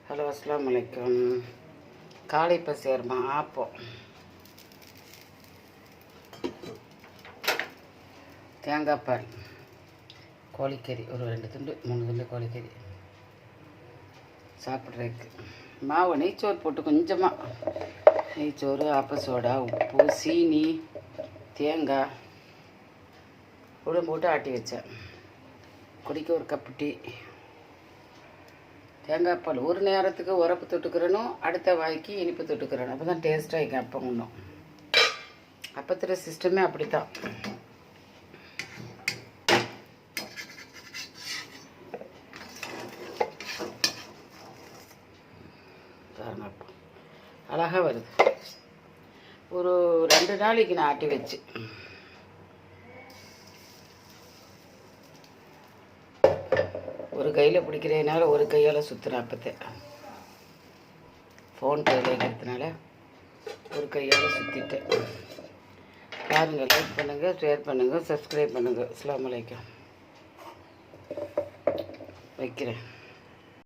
Hello, அஸ்ஸலாமு அலைக்கும். காலை பசியாருமா ஆப்போம், தேங்காய் பால், கோழிக்கறி, ஒரு 2 துண்டு 3 துண்டு கோழிக்கறி சாப்பிட்றதுக்கு. மாவு நெய்ச்சோறு போட்டு கொஞ்சமாக நெய்ச்சோறு, ஆப்ப சோடா, உப்பு, சீனி, தேங்காய் உடம்பு போட்டு ஆட்டி வச்சேன். குடிக்க ஒரு கப்பு டீ. தேங்காய் பால் ஒரு நேரத்துக்கு உரப்பு தொட்டுக்கிறனும், அடுத்த வாய்க்கு இனிப்பு தொட்டுக்கிறணும். அப்போ தான் டேஸ்ட்டாக இருக்கும். அப்போ ஒன்றும் அப்பத்துற சிஸ்டமே அப்படி தான். பாருங்க, அப்போ அழகாக வருது. ஒரு 2 நாளைக்கு நான் ஆட்டி வச்சு ஒரு கையில் பிடிக்கிறதுனால ஒரு கையால் சுற்றுறேன். அப்போத்தே ஃபோன் கையில் வைக்கிறதுனால ஒரு கையால் சுற்றிட்டேன். பாருங்கள், லைக் பண்ணுங்கள், ஷேர் பண்ணுங்கள், சப்ஸ்கிரைப் பண்ணுங்கள். அஸ்ஸலாமு அலைக்கும். வைக்கிறேன்.